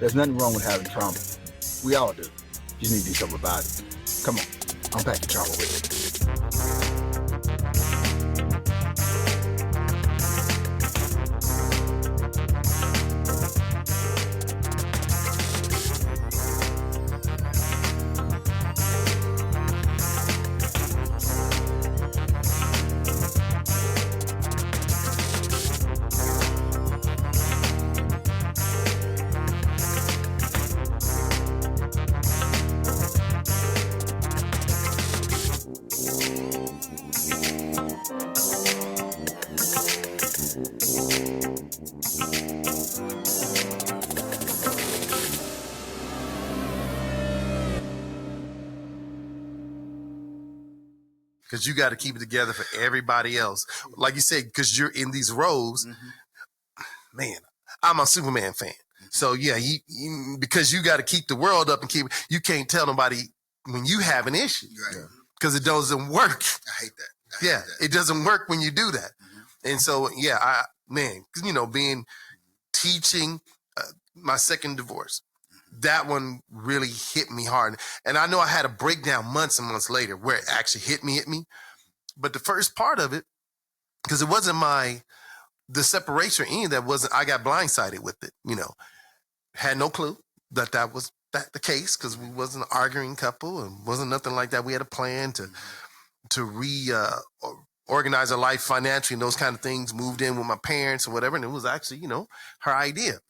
There's nothing wrong with having trauma. We all do. You just need to do something about it. Come on, unpack your trauma with me. Because you got to keep it together for everybody else. Like you said, because you're in these roles, man, I'm a Superman fan. So, yeah, because you got to keep the world up and you can't tell nobody when you have an issue. Because it doesn't work. I hate that. It doesn't work when you do that. And so, yeah, being teaching my second divorce, that one really hit me hard. And I know I had a breakdown months and months later where it actually hit me. But the first part of it, because it wasn't the separation or any of that wasn't, I got blindsided with it, had no clue that was the case because we wasn't an arguing couple and wasn't nothing like that. We had a plan to organize our life financially and those kind of things, moved in with my parents or whatever. And it was actually, her idea.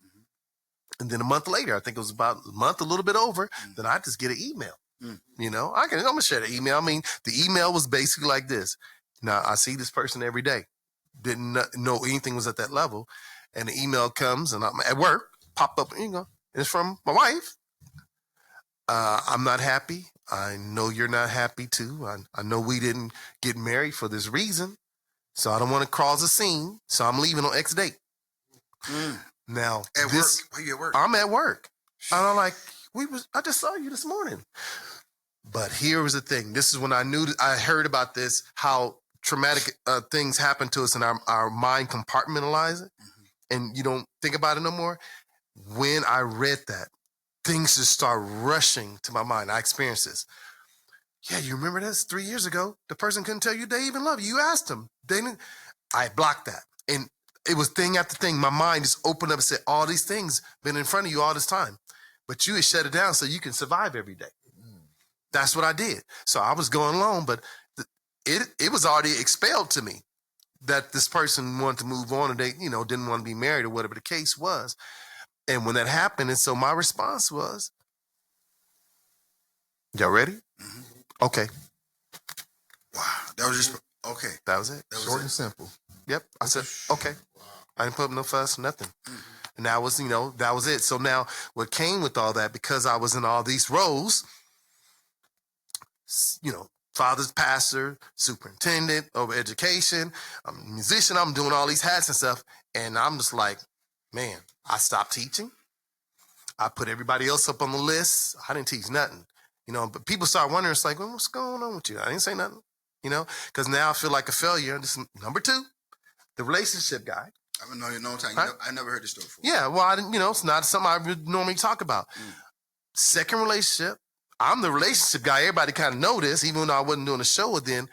And then a month later, I think it was about a month, a little bit over, then I just get an email. I'm going to share the email. I mean, the email was basically like this. Now, I see this person every day. Didn't know anything was at that level. And the email comes, and I'm at work, pop up, and it's from my wife. I'm not happy. I know you're not happy, too. I know we didn't get married for this reason, so I don't want to cause a scene, so I'm leaving on X date. Now, at work? Why you at work? I'm at work. And I'm like, I just saw you this morning. But here was the thing. This is when I heard about this, how traumatic things happen to us and our mind compartmentalize it. And you don't think about it no more. When I read that, things just start rushing to my mind. I experienced this. Yeah, you remember this 3 years ago? The person couldn't tell you they even love you. You asked them. I blocked that. And it was thing after thing. My mind just opened up and said, all these things been in front of you all this time. But you had shut it down so you can survive every day. That's what I did. So I was going along, but it was already expelled to me that this person wanted to move on and they, didn't want to be married or whatever the case was. And when that happened, and so my response was, y'all ready? Okay. Wow. That was just, okay. That was it. Short and simple. Yep. I said, okay. I didn't put up no fuss, nothing. And that was, that was it. So now what came with all that, because I was in all these roles, father's pastor, superintendent over education, I'm a musician, I'm doing all these hats and stuff. And I'm just like, man, I stopped teaching. I put everybody else up on the list. I didn't teach nothing, but people start wondering, it's like, well, what's going on with you? I didn't say nothing, because now I feel like a failure. This is number 2, the relationship guy. I've been knowing you a long time. I never heard this story before. Yeah, well, I didn't, it's not something I would normally talk about. Second relationship, I'm the relationship guy. Everybody kind of know this, even though I wasn't doing a show with then.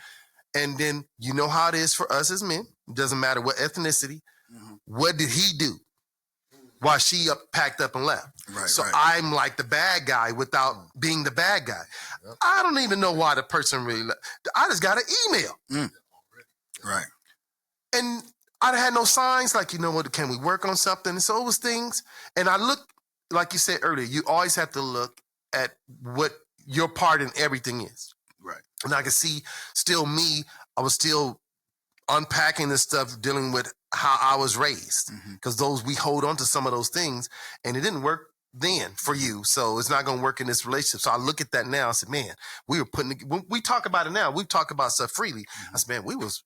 And then you know how it is for us as men. It doesn't matter what ethnicity. What did he do while she packed up and left? Right. I'm like the bad guy without being the bad guy. Yep. I don't even know why the person really left. I just got an email. Right. And I had no signs like, what, can we work on something? And so it was things. And I look, like you said earlier, you always have to look at what your part in everything is. Right. And I could see still me, I was still unpacking this stuff, dealing with how I was raised. Because we hold on to some of those things and it didn't work then for you. So it's not going to work in this relationship. So I look at that now and said, man, when we talk about it now, we talk about stuff freely. I said, man, we was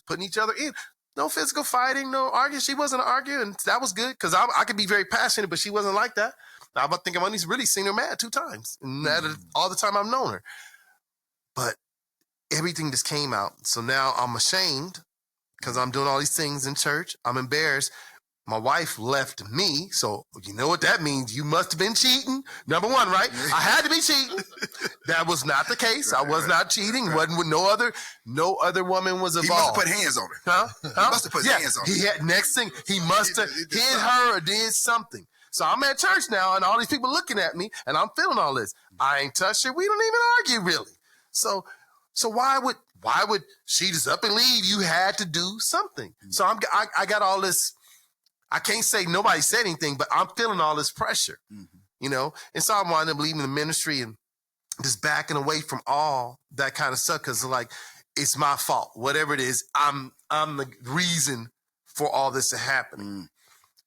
putting each other in. No physical fighting, no arguing. She wasn't arguing, and that was good because I could be very passionate, but she wasn't like that. I think I've only really seen her mad 2 times, and that is all the time I've known her. But everything just came out. So now I'm ashamed because I'm doing all these things in church. I'm embarrassed. my wife left me, so you know what that means. You must have been cheating. Number one, right? I had to be cheating. That was not the case. I was not cheating. Wasn't with no other woman was involved. He must have put hands on her. Huh? He must have put hands on her. He had, next thing, he must have hit her or did something. So I'm at church now, and all these people looking at me, and I'm feeling all this. I ain't touched her. We don't even argue, really. So why would she just up and leave? You had to do something. So I got all this. I can't say nobody said anything, but I'm feeling all this pressure, you know? And so I wound up leaving the ministry and just backing away from all that kind of stuff because, like, it's my fault. Whatever it is, I'm the reason for all this to happen.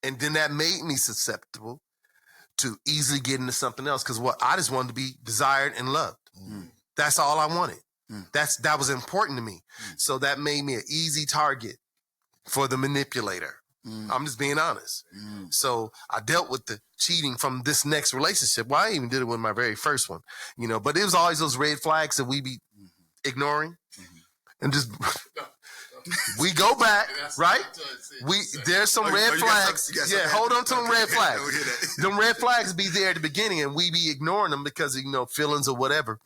And then that made me susceptible to easily get into something else because I just wanted to be desired and loved. That's all I wanted. That was important to me. So that made me an easy target for the manipulator. I'm just being honest. So I dealt with the cheating from this next relationship. Well, I even did it with my very first one, you know, but it was always those red flags that we be ignoring and just, we go back, right? There's some red flags. Hold on to them red flags. Them red flags be there at the beginning and we be ignoring them because, you know, feelings or whatever.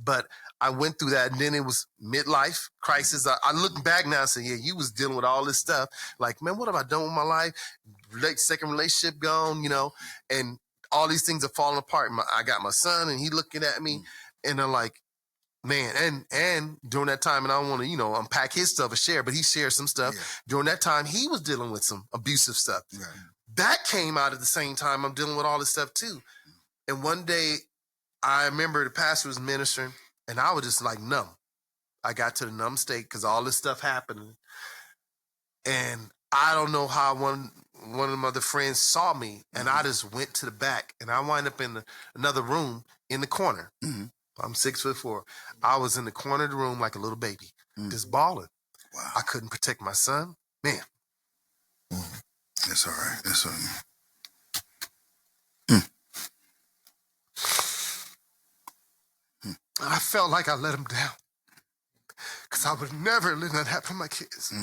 But I went through that, and then it was midlife crisis. I look back now and say, yeah, you was dealing with all this stuff. Like, man, what have I done with my life? Second relationship gone, you know, and all these things are falling apart. I got my son, and he looking at me, and I'm like, man, and during that time, and I don't want to, you know, unpack his stuff or share, but he shared some stuff. During that time, he was dealing with some abusive stuff. That came out at the same time I'm dealing with all this stuff too. And one day, I remember the pastor was ministering, and I was just like numb. I got to the numb state because all this stuff happened. And I don't know how one of my other friends saw me, and I just went to the back, and I wound up in another room in the corner. I'm 6'4". I was in the corner of the room like a little baby, just bawling. Wow. I couldn't protect my son. Man. That's all right. That's all right. I felt like I let him down because I would never let that happen to my kids.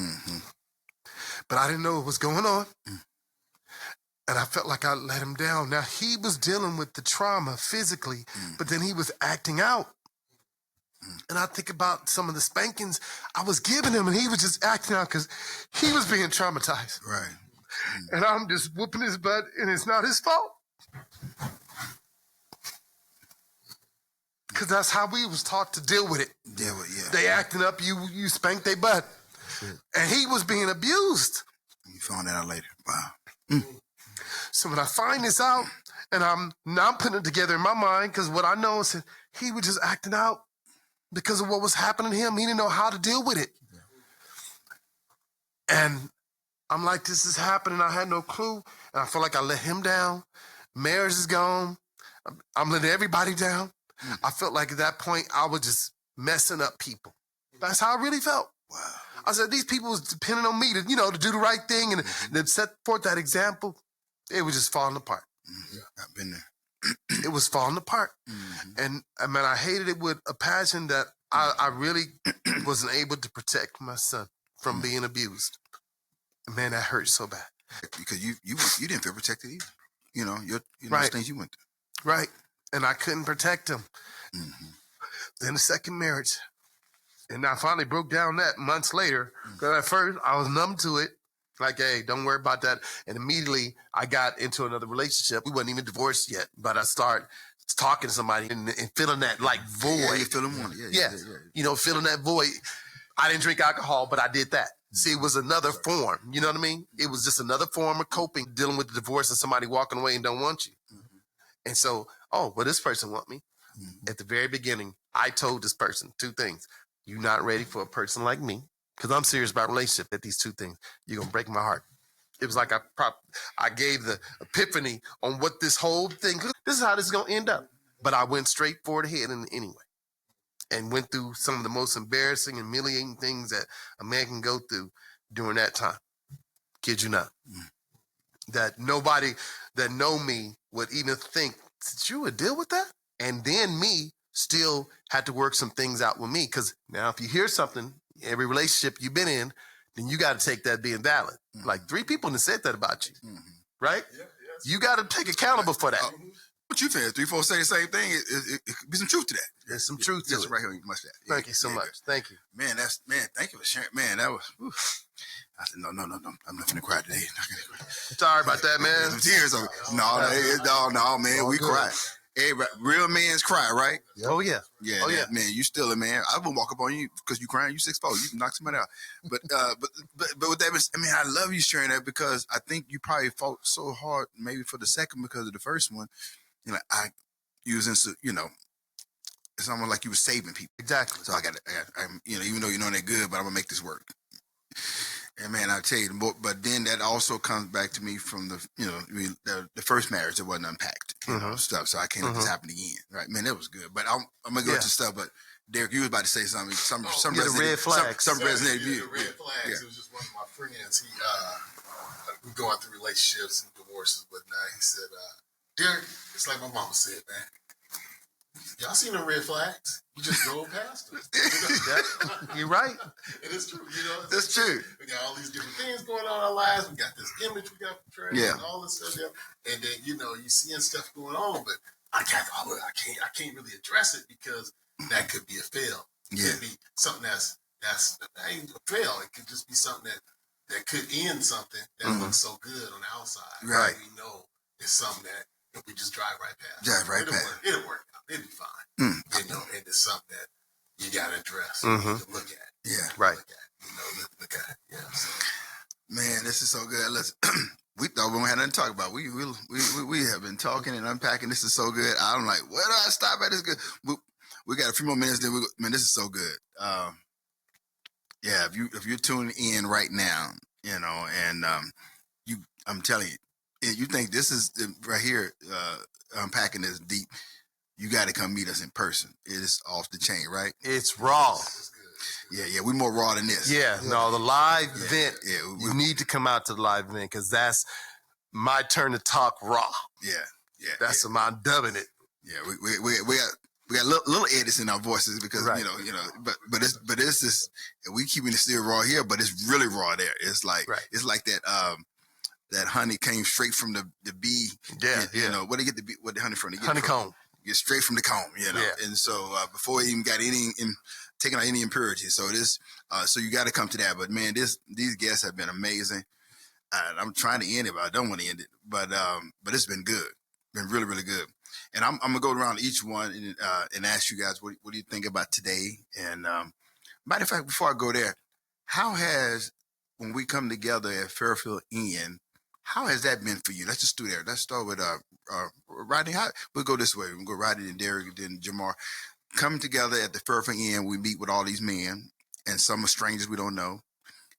But I didn't know what was going on. And I felt like I let him down. Now, he was dealing with the trauma physically, but then he was acting out. And I think about some of the spankings I was giving him, and he was just acting out because he was being traumatized. Right. And I'm just whooping his butt, and it's not his fault. Because that's how we was taught to deal with it. They acting up, you spank their butt. And he was being abused. You found that out later. Wow. So when I find this out, and I'm putting it together in my mind, because what I know is that he was just acting out because of what was happening to him. He didn't know how to deal with it. And I'm like, this is happening. I had no clue. And I feel like I let him down. Marriage is gone. I'm letting everybody down. I felt like at that point, I was just messing up people. That's how I really felt. Wow. I said, these people was depending on me to, you know, to do the right thing and to set forth that example. It was just falling apart. I've been there. It was falling apart. And I mean, I hated it with a passion that I really wasn't able to protect my son from being abused. Man, that hurt so bad. Because you didn't feel protected either. You know, Right. things you went through. Right. And I couldn't protect him. Then the second marriage. And I finally broke down that months later. Because at first, I was numb to it. Like, hey, don't worry about that. And immediately, I got into another relationship. We wasn't even divorced yet. But I started talking to somebody and feeling that, like, void. Yeah, you feel them on it. Yeah. You know, feeling that void. I didn't drink alcohol, but I did that. See, it was another form. You know what I mean? It was just another form of coping, dealing with the divorce and somebody walking away and don't want you. And so, well, this person want me. At the very beginning, I told this person two things. You're not ready for a person like me, because I'm serious about relationship. At these two things, you're going to break my heart. It was like I gave the epiphany on what this whole thing, this is how this is going to end up. But I went straight for the head anyway. And went through some of the most embarrassing and humiliating things that a man can go through during that time. Kid you not. That nobody that know me would even think that you would deal with that. And then me still had to work some things out with me. Because now if you hear something, every relationship you've been in, then you got to take that being valid. Like 3 people have said that about you, right? Yeah, yes. You got to take accountable for that. What you think? 3, 4 say the same thing. It could be some truth to that. There's some truth to That's it. right here. You must have. Thank you so much. Thank you. Man, thank you for sharing. Man, that was. Whew. I said, no. I'm not finna cry today. Sorry about that, man. Some tears over. No, man. We cry. Hey, real men's cry, right? Oh yeah. Yeah, Oh, yeah. man. You still a man. I wouldn't walk up on you because you crying. You 6'4". You can knock somebody out. But with that, I mean, I love you sharing that because I think you probably fought so hard, maybe for the second because of the first one. You know, it's almost like you were saving people. Exactly. So I'm, even though you know they're good, but I'm gonna make this work. And man, I tell you, but then that also comes back to me from the first marriage that wasn't unpacked, stuff. So I can't let this happen again, right? Man, that was good. But I'm gonna go to stuff. But Derek, you was about to say something. Some the red flags. Some resonated The you. red flags. Yeah. It was just one of my friends. He we going through relationships and divorces and whatnot. He said, Derek, it's like my mama said, man. Y'all seen the red flags? You just drove past them. You're right. It is true. That's true. We got all these different things going on in our lives. We got this image we got portrayed and all this stuff there. And then, you seeing stuff going on, but I can't really address it because that could be a fail. It could be something that ain't a fail. It could just be something that could end something that looks so good on the outside. Right. We know it's something that if we just drive right past. It'll It'll work out. It'll be fine. And it's something that you got to address. You need to look at. Yeah. Right. Look at it. Yeah. So. Man, this is so good. Listen, we thought we had nothing to talk about. We have been talking and unpacking. This is so good. I'm like, where do I stop at? This good. We got a few more minutes. Then man, this is so good. Yeah, if you're tuning in right now, and I'm telling you, if you think this is right here, unpacking this deep, you got to come meet us in person. It is off the chain, right? It's raw. Yeah, we're more raw than this. Yeah, no, the live event. Yeah, you need to come out to the live event because that's my turn to talk raw. Yeah. That's what I'm dubbing it. Yeah, we got little edits in our voices because but it's just we keeping it still raw here, but it's really raw there. It's like it's like that honey came straight from the bee. Yeah. Where they get the honey from? Honeycomb. Get straight from the comb, And so before it even got taking out any impurities. So so you got to come to that. But man, these guests have been amazing. I'm trying to end it, but I don't want to end it. But it's been good. Been really, really good. And I'm gonna go around each one and ask you guys what do you think about today? And matter of fact, before I go there, when we come together at Fairfield Inn, how has that been for you? Let's just do there. Let's start with Rodney. We'll go this way. We'll go Rodney and Derek and then Jamar. Come together at the Fairfield Inn. We meet with all these men and some are strangers we don't know.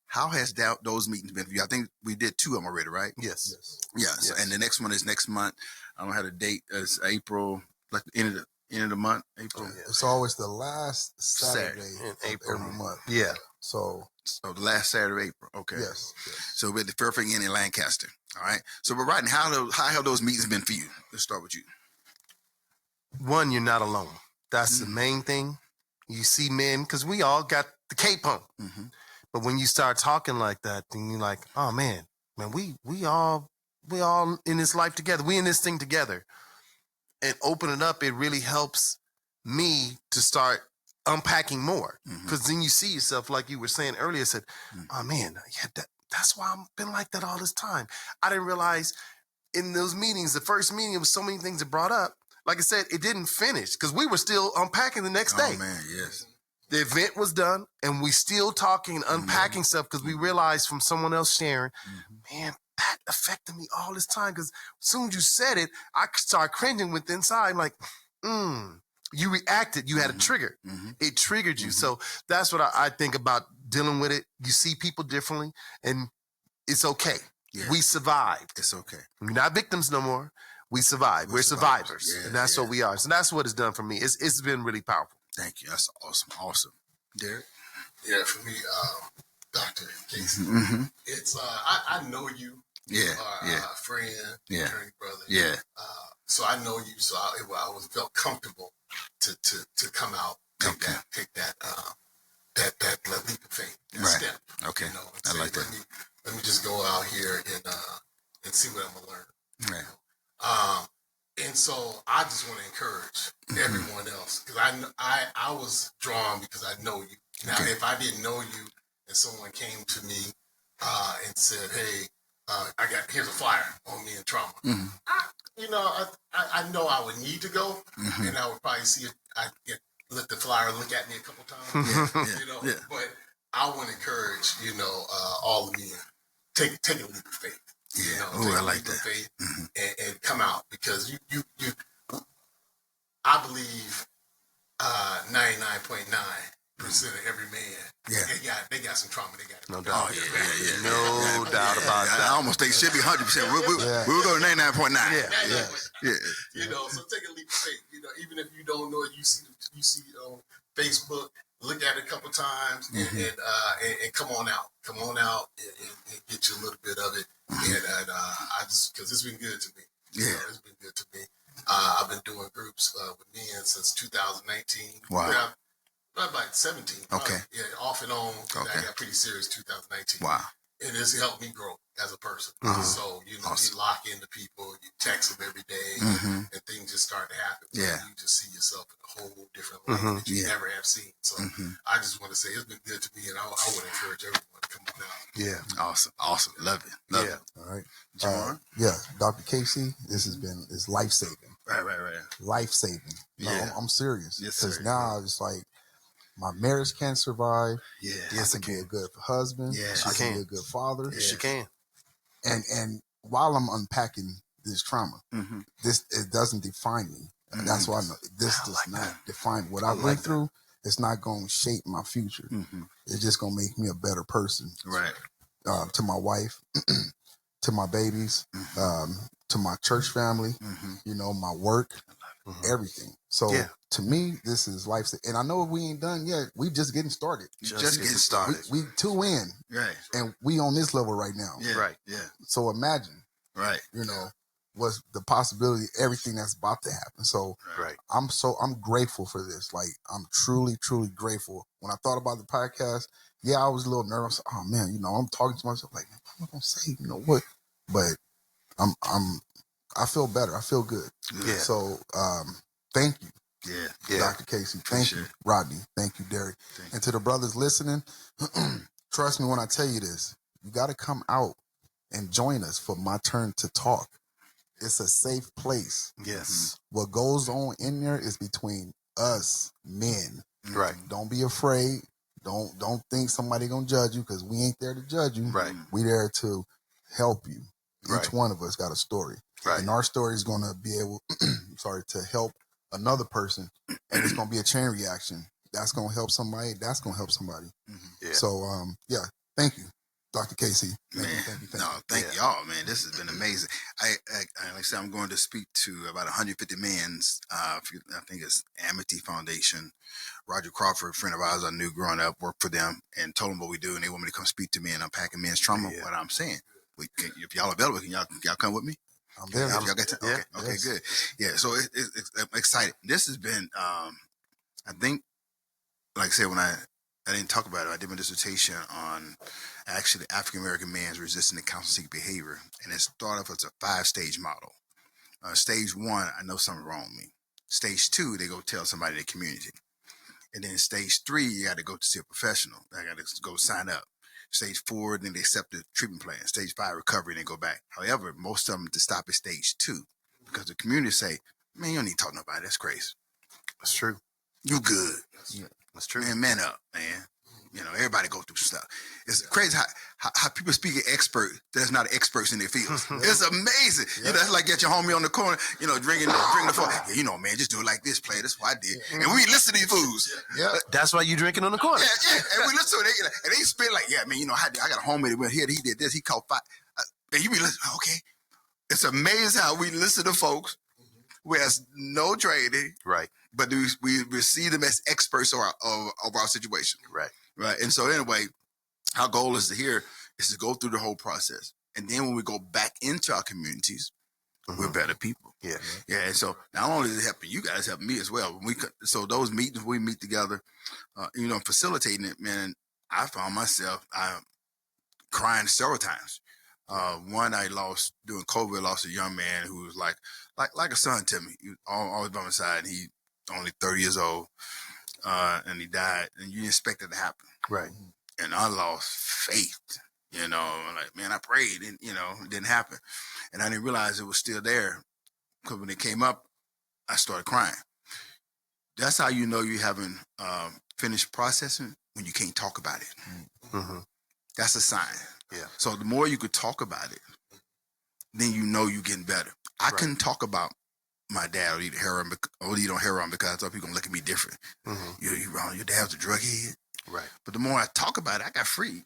How has those meetings been for you? I think we did 2 of them already, right? Yes. Yeah. So, and the next one is next month. I don't have a date. It's April, like the end of the month. April. It's always the last Saturday in of April. every month. Yeah. So the last Saturday of April. Okay. yes. So we're at the Fairfield Inn in Lancaster. All right. So, but Rodney, how have those meetings been for you? Let's start with you. One, you're not alone. That's the main thing. You see men, because we all got the cape on. But when you start talking like that, then you're like, oh man, we all in this life together. We in this thing together. And open it up, it really helps me to start unpacking more. Because then you see yourself, like you were saying earlier, said, oh man, yeah, that's why I've been like that all this time. I didn't realize in those meetings, the first meeting, there was so many things that brought up. Like I said, it didn't finish because we were still unpacking the next day. Oh man, yes. The event was done and we still talking and unpacking stuff because we realized from someone else sharing, man, that affected me all this time because as soon as you said it, I started cringing with inside like, you reacted. You had a trigger. It triggered you. So that's what I think about dealing with it. You see people differently and it's okay. Yeah. We survived. It's okay. We're not victims no more. We survived. We're survivors. Yeah, and that's what we are. So that's what it's done for me. It's been really powerful. Thank you. That's awesome. Derek? Yeah, for me, Dr. Casey, it's, I know you. Yeah. You are a friend, attorney brother. Yeah. So I know you. So I felt comfortable to come out, take that that leap of faith, that Right. step. Okay. You know, and I say, like that. Let me just go out here and see what I'm gonna learn. Right. And so I just want to encourage everyone else, because I was drawn because I know you. Now, Okay. if I didn't know you and someone came to me and said, "Hey, here's a flyer on me and trauma," I know I would need to go, and I would probably see it. Let the flyer look at me a couple times, But I want to encourage all of me, take a leap of faith. Yeah. Take I a like leap of that. faith and come out, because you I believe 99.9% of every man, they got some trauma. They got No doubt. Oh, yeah. No doubt about I that. almost think it should be 100%. We'll go to 99.9. Yeah. So take a leap of faith. Even if you don't know it, you see it on Facebook. Look at it a couple times and come on out. Come on out and get you a little bit of it. And I just, because it's been good to me. Yeah. It's been good to me. I've been doing groups with men since 2019. Wow. Yeah, about 17. Probably. Okay. Yeah, off and on. Okay. I got pretty serious 2019. Wow. And it's helped me grow as a person. So, Awesome. you lock into people, you text them every day, and things just start to happen. Yeah. You just see yourself in a whole different light that you never have seen. So I just want to say it's been good to me, and I would encourage everyone to come on out. Yeah. Awesome. Love it. All right. Jamar? Yeah, Dr. Casey, this has been life saving. Right. Life saving. No, Yeah. I'm serious. Yes, Because sir. now it's like my marriage can't survive. Yeah. I can be a good husband. Yeah, I she can can. be a good father. Yes, you can. And while I'm unpacking this trauma, it doesn't define me. And that's why I know this does not define what I went through. It's not going to shape my future. It's just going to make me a better person. Right. To my wife, to my babies, to my church family, my work, everything. So to me, this is life. And I know we ain't done yet. We just getting started. Just getting started. We 2 in, Right. and we on this level right now. Yeah. Right. Yeah. So imagine, Right. what's the possibility, everything that's about to happen. So Right. I'm grateful for this. Like, I'm truly, truly grateful. When I thought about the podcast, I was a little nervous. Oh man, I'm talking to myself like, what am I gonna say? What? But I feel better. I feel good. Yeah. So thank you, Yeah. Dr. Casey. Thank you, Rodney. Thank you, Derek. And to the brothers listening, trust me when I tell you this, you got to come out and join us for My Turn to Talk. It's a safe place. Yes. What goes on in there is between us men. Right. Don't be afraid. Don't think somebody gonna judge you, because we ain't there to judge you. Right. We there to help you. Right. Each one of us got a story. Right. And our story is gonna be able to help another person, and it's gonna be a chain reaction. That's gonna help somebody. That's gonna help somebody. Yeah. So thank you, Dr. Casey. Thank you. Thank y'all, man. This has been amazing. I like I said, I'm going to speak to about 150 men. I think it's Amity Foundation. Roger Crawford, a friend of ours I knew growing up, worked for them, and told them what we do, and they want me to come speak to me and unpacking men's trauma. Yeah. What I'm saying, if y'all available, can y'all come with me? I'm there. Y'all got time? Yeah. Okay, Yes. good. Yeah, so I'm excited. This has been, I think, like I said, when I didn't talk about it, I did my dissertation on actually African American men's resistant to counseling behavior, and it started off as a 5-stage model. Stage 1, I know something wrong with me. Stage 2, they go tell somebody in the community. And then stage 3, you got to go to see a professional. I got to go sign up. Stage 4, then they accept the treatment plan. Stage 5, recovery, and then go back. However, most of them to stop at stage 2, because the community say, man, you don't need to talk to nobody. That's crazy. That's true. You good. That's true. Man up, man. Everybody go through stuff. It's crazy how people speak of expert that's not experts in their fields. It's amazing. That's like get your homie on the corner, drinking the phone. Yeah, man, just do it like this, play. That's what I did. And we listen to these fools. Yeah. That's why you drinking on the corner. Yeah. And we listen to it. And they spit like, yeah, man, I got a homie that went here. He did this. He caught 5. And you be listening. Okay. It's amazing how we listen to folks who has no training. Right. But we see them as experts of our situation. Right. Right. And so anyway, our goal is to go through the whole process. And then when we go back into our communities, we're better people. Yeah. Yeah. And so not only is it helping you guys, helping me as well. So those meetings we meet together, facilitating it, man, I found myself crying several times. One I lost during COVID, lost a young man who was like a son to me. He was always by my side. He only 30 years old, and he died. And you didn't expect it to happen, Right. and I lost faith. Like, man, I prayed, and it didn't happen, and I didn't realize it was still there. Because when it came up, I started crying. That's how you know you haven't finished processing, when you can't talk about it. Mm-hmm. That's a sign. Yeah. So the more you could talk about it, then you know you're getting better. I couldn't talk about my dad or eat heroin because I thought people gonna look at me different. Mm-hmm. You wrong. Your dad's a drug head. Right. But the more I talk about it, I got free.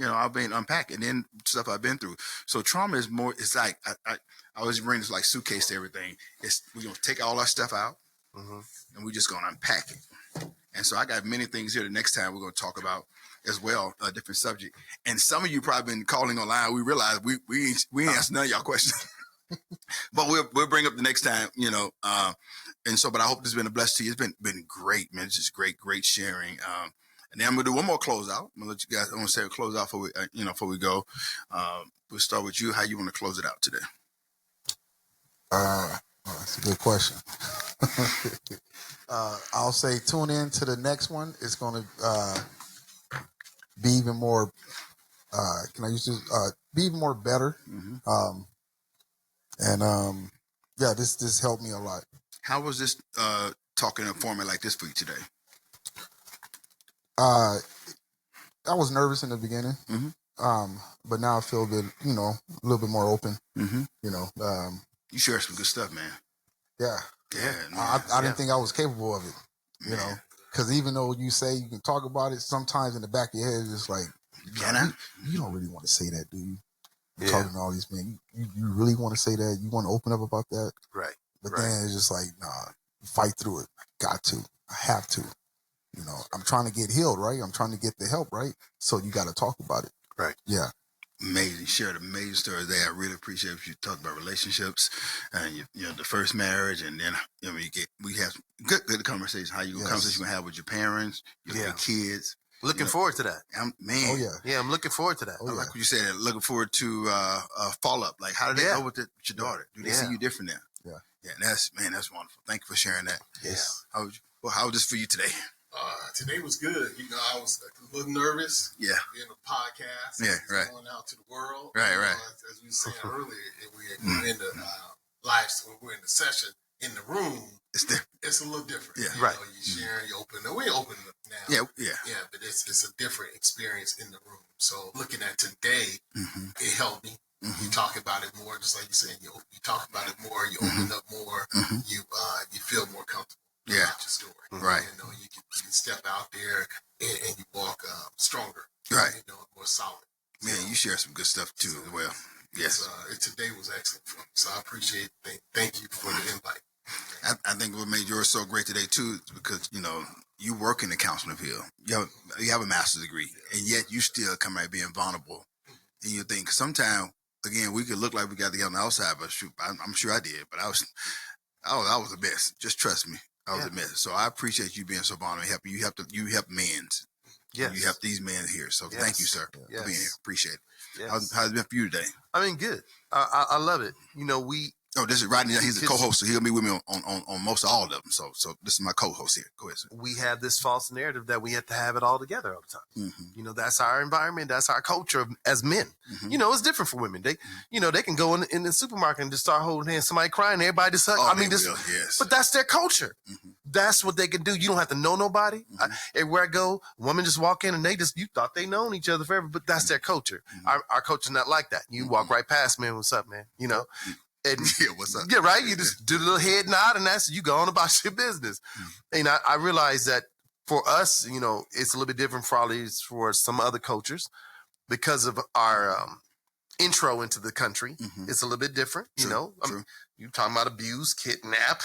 I've been unpacking and stuff I've been through. So trauma is more. It's like I always bring this like suitcase to everything. We're gonna take all our stuff out, and we're just gonna unpack it. And so I got many things here. The next time we're gonna talk about as well, a different subject. And some of you probably been calling online. We realize we ain't answered none of y'all questions, but we'll bring up the next time. And so, but I hope this has been a blessing to you. It's been great, man. It's just great sharing. And then I'm gonna do one more closeout. I'm gonna let you guys. I want to say a closeout before we go. We'll start with you. How you want to close it out today? That's a good question. I'll say tune in to the next one. It's going to be even more. Can I use this? Be even more better. This helped me a lot. How was this talking in a format like this for you today? I was nervous in the beginning, but now I feel a bit, a little bit more open. You share some good stuff, man. Yeah. I didn't think I was capable of it, because even though you say you can talk about it, sometimes in the back of your head, it's just like, you don't really want to say that, do you? You're talking to all these men. You really want to say that? You want to open up about that? Right. But then it's just like, nah, fight through it. I got to. I have to. I'm trying to get healed, right? I'm trying to get the help, right? So you got to talk about it. Right. Yeah. Amazing. Shared amazing stories there. I really appreciate what you talked about relationships and the first marriage, and then we have good conversations. How you conversation you gonna have with your parents, your kids. Looking forward to that. Man. Oh yeah. Yeah, I'm looking forward to that. Oh, I like what you said. Looking forward to follow up. Like, how did they go with your daughter? Do they see you different now? Yeah. Yeah. That's wonderful. Thank you for sharing that. Yes. How was this for you today? Today was good. I was a little nervous. Yeah. Being a podcast. Yeah, right. Going out to the world. Right. As we were saying earlier, we're in the we're in the session in the room. It's a little different. Yeah. Right. You sharing, you open. We open now. Yeah. Yeah, but it's a different experience in the room. So looking at today, it helped me. You talk about it more, just like you said. You talk about it more. You open up more. You feel more comfortable. Yeah. Your story. Right. You can step out there and you walk stronger. Right. More solid. Man, you share some good stuff too as well. Yes. Today was excellent for me. So I appreciate it. Thank you for the invite. I think what made yours so great today too is because you work in the counseling field. You have a master's degree, and yet you still come out being vulnerable. And you think sometimes, again, we could look like we got together on the outside, but shoot, I'm sure I did. But I was a mess. Just trust me, I was a mess. So I appreciate you being so vulnerable. Helping you help men. Yes. You help these men here. So thank you, sir, for being here. Appreciate it. Yes. How's it been for you today? I mean, good. I love it. This is Rodney. He's a co-host, so he'll be with me on most of all of them. So this is my co-host here. Go ahead, sir. We have this false narrative that we have to have it all together all the time. That's our environment. That's our culture as men. It's different for women. They, they can go in the supermarket and just start holding hands. Somebody crying, everybody just hug. Yes. But that's their culture. That's what they can do. You don't have to know nobody. Everywhere I go, women just walk in and you thought they known each other forever, but that's their culture. Our culture's not like that. You walk right past, man. What's up, man? And, what's up? Yeah, right. You just do the little head nod, and you go on about your business. And I realize that for us, it's a little bit different for some other cultures because of our intro into the country. It's a little bit different. True. You talking about abuse, kidnap,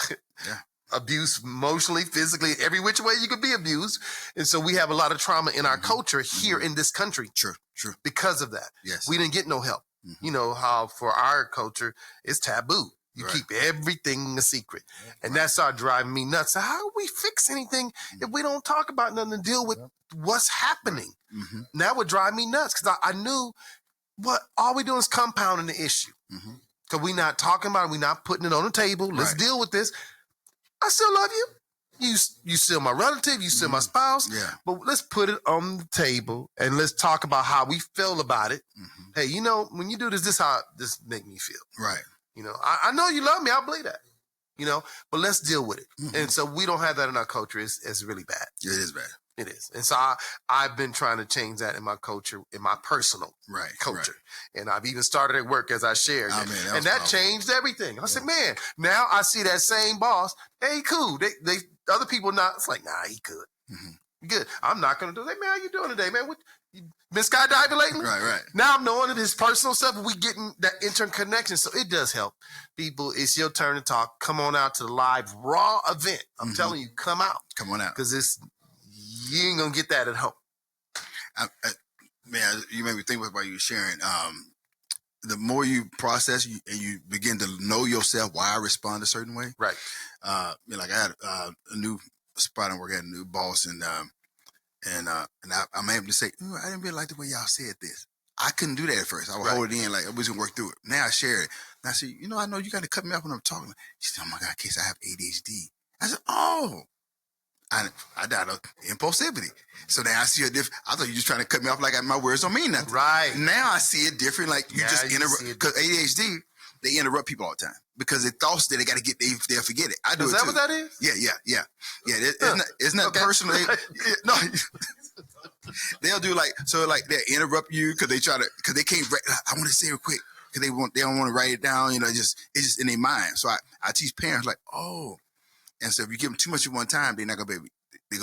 abuse emotionally, physically, every which way you could be abused. And so we have a lot of trauma in our culture here in this country. True. Because of that. Yes. We didn't get no help. You know how for our culture, it's taboo. You Right. keep everything a secret. And that started driving me nuts. So how do we fix anything if we don't talk about nothing and deal with what's happening? Mm-hmm. That would drive me nuts because I knew what all we doing is compounding the issue. Mm-hmm. Because we're not talking about it. We're not putting it on the table. Let's deal with this. I still love you. You still my relative. You still my spouse. Yeah. But let's put it on the table and let's talk about how we feel about it. Mm-hmm. Hey, you know, when you do this, this how this make me feel. Right. You know, I know you love me. I believe that. You know, but let's deal with it. Mm-hmm. And so we don't have that in our culture. It's really bad. It is bad. It is. And so I've been trying to change that in my culture, in my personal culture. Right. And I've even started at work as I shared. And that changed everything. I said, man, now I see that same boss. Hey, cool. They other people not. It's like, nah, he could. Mm-hmm. Good. I'm not going to do that. Man, how you doing today, man? What, you been skydiving lately? Right. Now I'm knowing that his personal stuff, we getting that interconnection. So it does help. People, it's your turn to talk. Come on out to the live raw event. I'm telling you, come out. Come on out. Because you ain't going to get that at home. Man, you made me think about you sharing. The more you process and you begin to know yourself, why I respond a certain way. Right. Like I had a new spot and work at a new boss, and I'm able to say, I didn't really like the way y'all said this. I couldn't do that at first. I would hold it in like I was gonna work through it. Now I share it. And I say, I know you got to cut me off when I'm talking. She said, oh my God, Case, I have ADHD. I said, oh. I died of impulsivity. So now I see a different. I thought you were just trying to cut me off like my words don't mean nothing. Right. Now I see it different. Like you just interrupt. Because ADHD, they interrupt people all the time. Because they thought that they got to get, they'll forget it. I do it too. Is that what that is? Yeah. It's not personal. No. They'll do they'll interrupt you because they can't, I want to say it quick. Because they don't want to write it down. It's just in their mind. So I teach parents like, oh. And so if you give them too much at one time, they're not going to be able, they're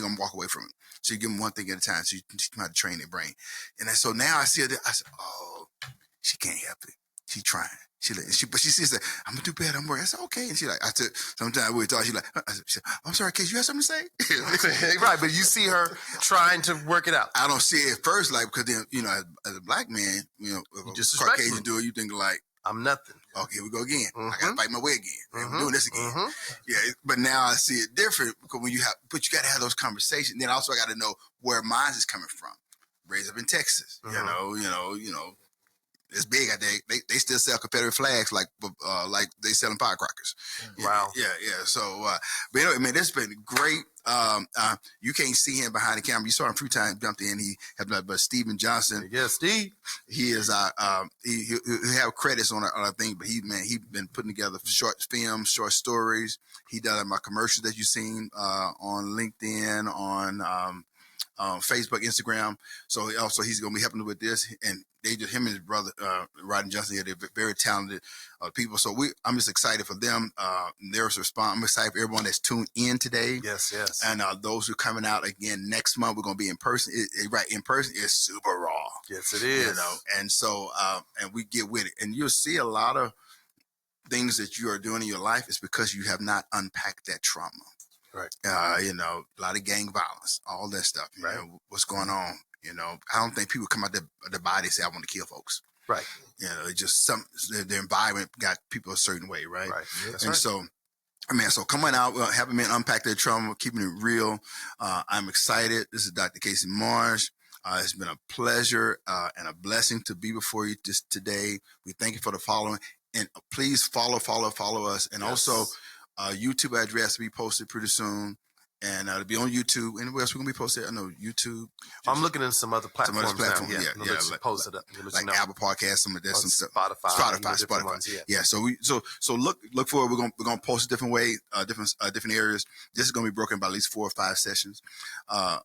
going to walk away from it. So you give them one thing at a time. So you teach them how to train their brain. And so now I see her, I said, oh, she can't help it. She's trying. But she sees that, I'm going to do better. I'm worried. I said, okay. And she like, I said, sometimes we talk, she said, I'm sorry, Case, you have something to say? Right. But you see her trying to work it out. I don't see it at first, because then, as a black man, if a Caucasian do it, you think like, I'm nothing. Okay, here we go again. I gotta fight my way again. I'm doing this again. Yeah, but now I see it different because you gotta have those conversations. Then also I gotta know where mine is coming from. Raised up in Texas, you know, it's big out there. They still sell Confederate flags like they selling firecrackers. Wow. Yeah. So, but anyway, man, this has been great. You can't see him behind the camera. You saw him a few times, jumped in. He had but Stephen Johnson. Yeah, Steve. He is he have credits on our thing, but he been putting together short films, short stories. He done my commercials that you've seen on LinkedIn, on Facebook, Instagram. So also he's gonna be helping with this, and him and his brother Rodney Johnson, they're very talented people. So I'm just excited for them. Their response. I'm excited for everyone that's tuned in today. Yes. And those who are coming out again next month, we're gonna be in person. In person is super raw. Yes, it is. And so and we get with it, and you'll see a lot of things that you are doing in your life is because you have not unpacked that trauma. Right. A lot of gang violence, all that stuff. Right. What's going on? I don't think people come out their body and say, I want to kill folks. Right. It's just their environment got people a certain way. Right. Right. That's and right. so, so coming out, helping men unpack their trauma, keeping it real. I'm excited. This is Dr. Casey Marsh. It's been a pleasure and a blessing to be before you today. We thank you for the following. And please follow us. And also, YouTube address will be posted pretty soon. And it'll be on YouTube. Anywhere else we're going to be posted? I know YouTube. I'm looking at some other platforms. Yeah. Post it up. Like Apple Podcasts, some stuff. Spotify. Ones, yeah. So look for it. We're gonna post a different way, different areas. This is gonna be broken by at least 4 or 5 sessions. What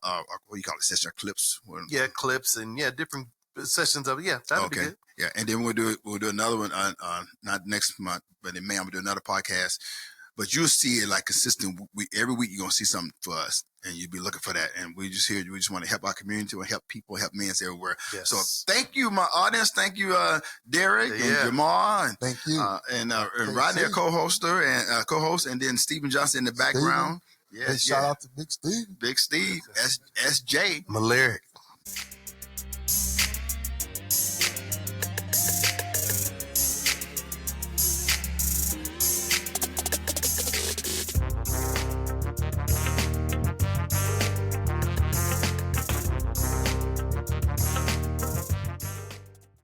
do you call it? Session or clips? Yeah, clips and different sessions of it. That'll be good. Yeah, and then we'll do another one not next month, but in May I'm gonna do another podcast. But you'll see it like consistent. Every week you're gonna see something for us, and you'll be looking for that. And we just want to help our community and help people, help men everywhere. Yes. So thank you, my audience. Thank you, Derek and Jamal, and thank you, and Rodney, our co-host, and then Stephen Johnson in the background. Shout out to Big Steve. SJ. Maleric.